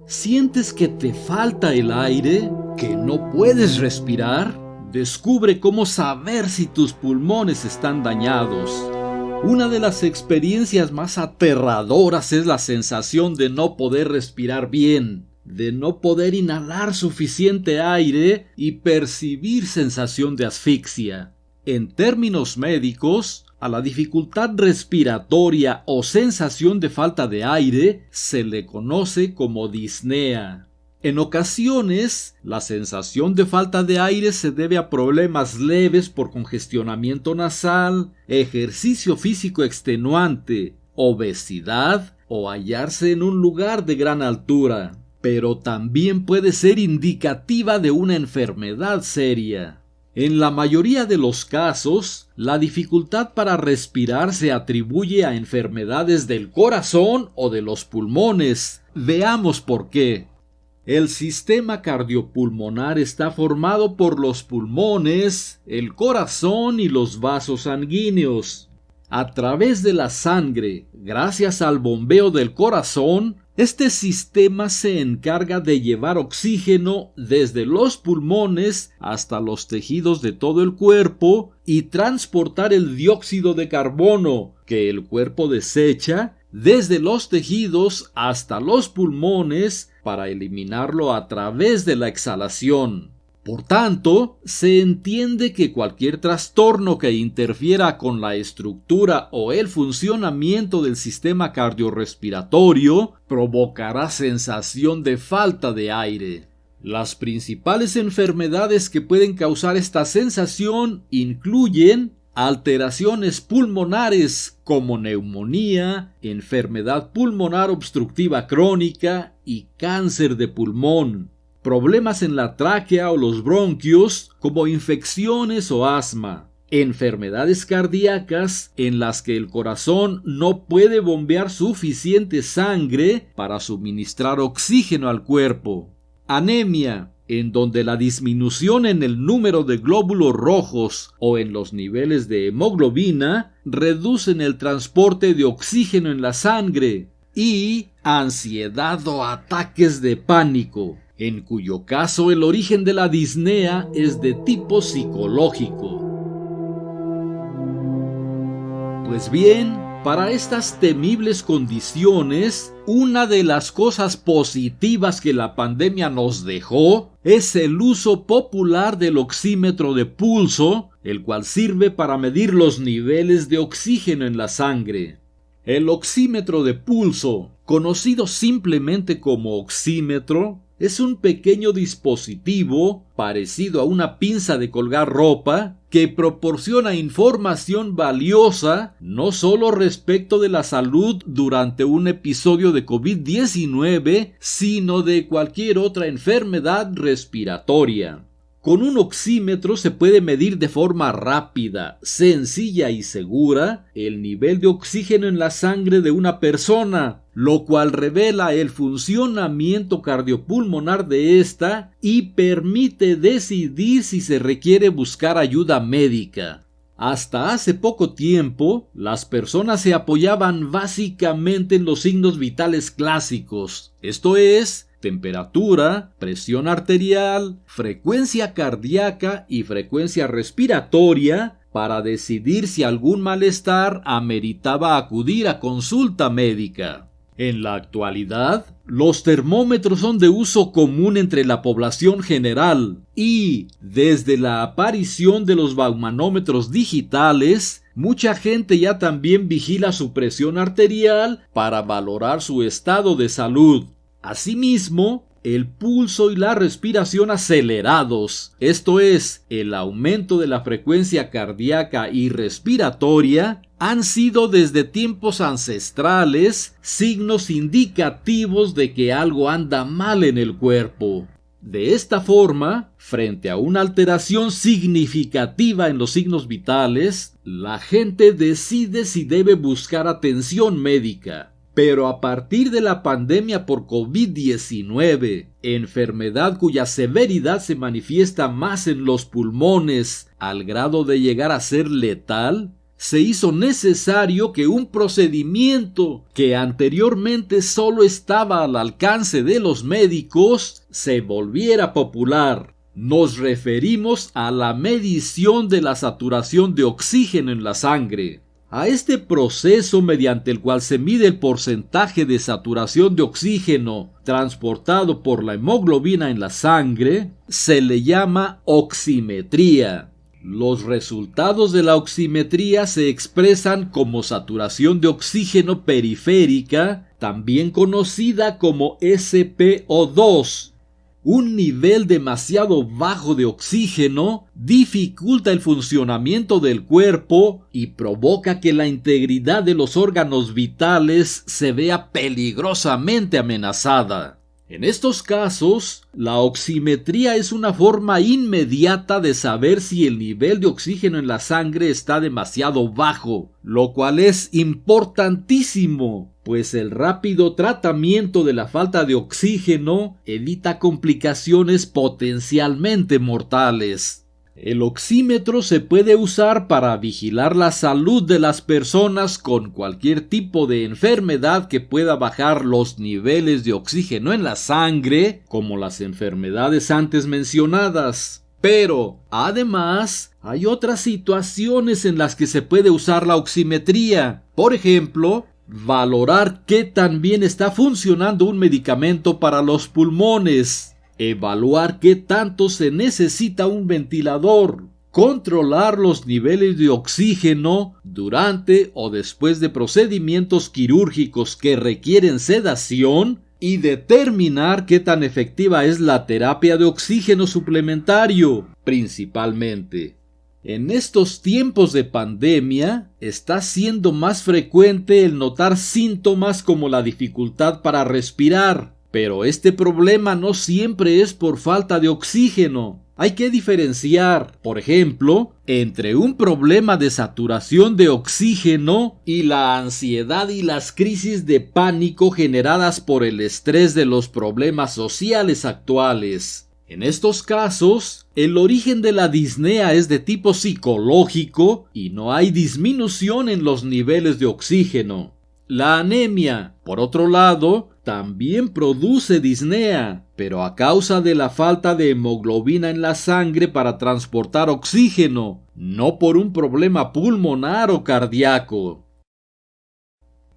¿Sientes que te falta el aire? ¿Que no puedes respirar? Descubre cómo saber si tus pulmones están dañados. Una de las experiencias más aterradoras es la sensación de no poder respirar bien, de no poder inhalar suficiente aire y percibir sensación de asfixia. En términos médicos, a la dificultad respiratoria o sensación de falta de aire se le conoce como disnea. En ocasiones, la sensación de falta de aire se debe a problemas leves por congestionamiento nasal, ejercicio físico extenuante, obesidad o hallarse en un lugar de gran altura, pero también puede ser indicativa de una enfermedad seria. En la mayoría de los casos, la dificultad para respirar se atribuye a enfermedades del corazón o de los pulmones. Veamos por qué. El sistema cardiopulmonar está formado por los pulmones, el corazón y los vasos sanguíneos. A través de la sangre, gracias al bombeo del corazón, este sistema se encarga de llevar oxígeno desde los pulmones hasta los tejidos de todo el cuerpo y transportar el dióxido de carbono que el cuerpo desecha desde los tejidos hasta los pulmones para eliminarlo a través de la exhalación. Por tanto, se entiende que cualquier trastorno que interfiera con la estructura o el funcionamiento del sistema cardiorrespiratorio provocará sensación de falta de aire. Las principales enfermedades que pueden causar esta sensación incluyen alteraciones pulmonares como neumonía, enfermedad pulmonar obstructiva crónica y cáncer de pulmón. Problemas en la tráquea o los bronquios como infecciones o asma, enfermedades cardíacas en las que el corazón no puede bombear suficiente sangre para suministrar oxígeno al cuerpo, anemia, en donde la disminución en el número de glóbulos rojos o en los niveles de hemoglobina reducen el transporte de oxígeno en la sangre, y ansiedad o ataques de pánico, en cuyo caso el origen de la disnea es de tipo psicológico. Pues bien, para estas temibles condiciones, una de las cosas positivas que la pandemia nos dejó es el uso popular del oxímetro de pulso, el cual sirve para medir los niveles de oxígeno en la sangre. El oxímetro de pulso, conocido simplemente como oxímetro, es un pequeño dispositivo parecido a una pinza de colgar ropa que proporciona información valiosa no solo respecto de la salud durante un episodio de COVID-19, sino de cualquier otra enfermedad respiratoria. Con un oxímetro se puede medir de forma rápida, sencilla y segura el nivel de oxígeno en la sangre de una persona, lo cual revela el funcionamiento cardiopulmonar de ésta y permite decidir si se requiere buscar ayuda médica. Hasta hace poco tiempo, las personas se apoyaban básicamente en los signos vitales clásicos, esto es, temperatura, presión arterial, frecuencia cardíaca y frecuencia respiratoria para decidir si algún malestar ameritaba acudir a consulta médica. En la actualidad, los termómetros son de uso común entre la población general y, desde la aparición de los baumanómetros digitales, mucha gente ya también vigila su presión arterial para valorar su estado de salud. Asimismo, el pulso y la respiración acelerados, esto es, el aumento de la frecuencia cardíaca y respiratoria, han sido desde tiempos ancestrales signos indicativos de que algo anda mal en el cuerpo. De esta forma, frente a una alteración significativa en los signos vitales, la gente decide si debe buscar atención médica. Pero a partir de la pandemia por COVID-19, enfermedad cuya severidad se manifiesta más en los pulmones al grado de llegar a ser letal, se hizo necesario que un procedimiento que anteriormente solo estaba al alcance de los médicos se volviera popular. Nos referimos a la medición de la saturación de oxígeno en la sangre. A este proceso mediante el cual se mide el porcentaje de saturación de oxígeno transportado por la hemoglobina en la sangre se le llama oximetría. Los resultados de la oximetría se expresan como saturación de oxígeno periférica, también conocida como SpO2. Un nivel demasiado bajo de oxígeno dificulta el funcionamiento del cuerpo y provoca que la integridad de los órganos vitales se vea peligrosamente amenazada. En estos casos, la oximetría es una forma inmediata de saber si el nivel de oxígeno en la sangre está demasiado bajo, lo cual es importantísimo, pues el rápido tratamiento de la falta de oxígeno evita complicaciones potencialmente mortales. El oxímetro se puede usar para vigilar la salud de las personas con cualquier tipo de enfermedad que pueda bajar los niveles de oxígeno en la sangre, como las enfermedades antes mencionadas. Pero, además, hay otras situaciones en las que se puede usar la oximetría. Por ejemplo, valorar qué tan bien está funcionando un medicamento para los pulmones. Evaluar qué tanto se necesita un ventilador, controlar los niveles de oxígeno durante o después de procedimientos quirúrgicos que requieren sedación y determinar qué tan efectiva es la terapia de oxígeno suplementario, principalmente. En estos tiempos de pandemia, está siendo más frecuente el notar síntomas como la dificultad para respirar. Pero este problema no siempre es por falta de oxígeno. Hay que diferenciar, por ejemplo, entre un problema de saturación de oxígeno y la ansiedad y las crisis de pánico generadas por el estrés de los problemas sociales actuales. En estos casos, el origen de la disnea es de tipo psicológico y no hay disminución en los niveles de oxígeno. La anemia, por otro lado, también produce disnea, pero a causa de la falta de hemoglobina en la sangre para transportar oxígeno, no por un problema pulmonar o cardíaco.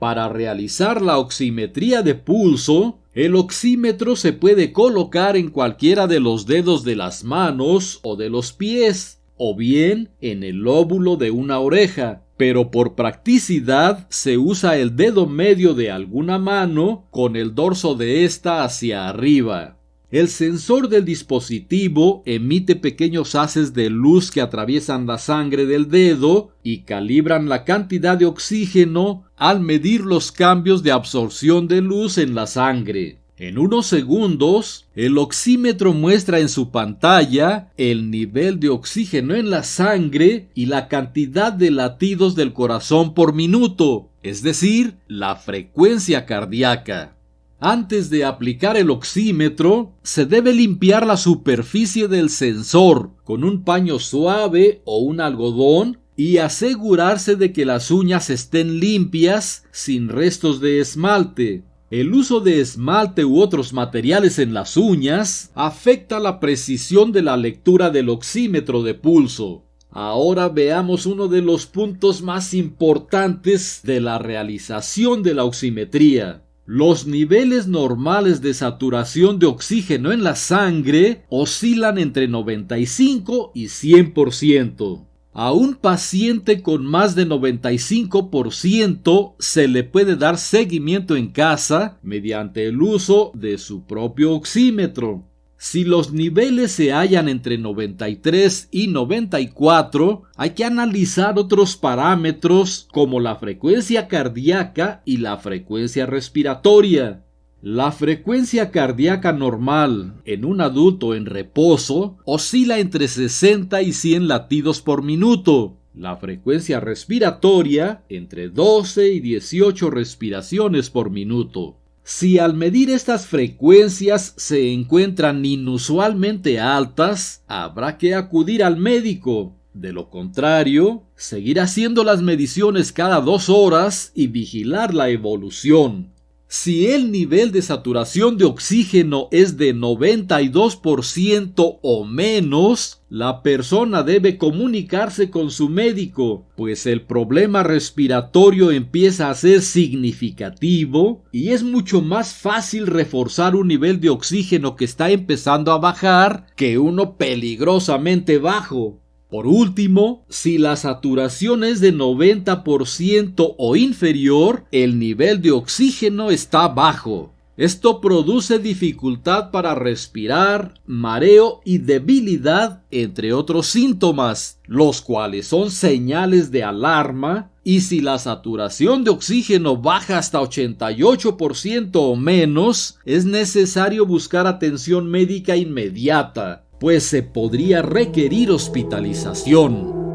Para realizar la oximetría de pulso, el oxímetro se puede colocar en cualquiera de los dedos de las manos o de los pies, o bien en el lóbulo de una oreja. Pero por practicidad se usa el dedo medio de alguna mano con el dorso de esta hacia arriba. El sensor del dispositivo emite pequeños haces de luz que atraviesan la sangre del dedo y calibran la cantidad de oxígeno al medir los cambios de absorción de luz en la sangre. En unos segundos, el oxímetro muestra en su pantalla el nivel de oxígeno en la sangre y la cantidad de latidos del corazón por minuto, es decir, la frecuencia cardíaca. Antes de aplicar el oxímetro, se debe limpiar la superficie del sensor con un paño suave o un algodón y asegurarse de que las uñas estén limpias, sin restos de esmalte. El uso de esmalte u otros materiales en las uñas afecta la precisión de la lectura del oxímetro de pulso. Ahora veamos uno de los puntos más importantes de la realización de la oximetría. Los niveles normales de saturación de oxígeno en la sangre oscilan entre 95 y 100%. A un paciente con más de 95% se le puede dar seguimiento en casa mediante el uso de su propio oxímetro. Si los niveles se hallan entre 93 y 94, hay que analizar otros parámetros como la frecuencia cardíaca y la frecuencia respiratoria. La frecuencia cardíaca normal en un adulto en reposo oscila entre 60 y 100 latidos por minuto. La frecuencia respiratoria entre 12 y 18 respiraciones por minuto. Si al medir estas frecuencias se encuentran inusualmente altas, habrá que acudir al médico. De lo contrario, seguir haciendo las mediciones cada 2 horas y vigilar la evolución. Si el nivel de saturación de oxígeno es de 92% o menos, la persona debe comunicarse con su médico, pues el problema respiratorio empieza a ser significativo y es mucho más fácil reforzar un nivel de oxígeno que está empezando a bajar que uno peligrosamente bajo. Por último, si la saturación es de 90% o inferior, el nivel de oxígeno está bajo. Esto produce dificultad para respirar, mareo y debilidad, entre otros síntomas, los cuales son señales de alarma, y si la saturación de oxígeno baja hasta 88% o menos, es necesario buscar atención médica inmediata, pues se podría requerir hospitalización.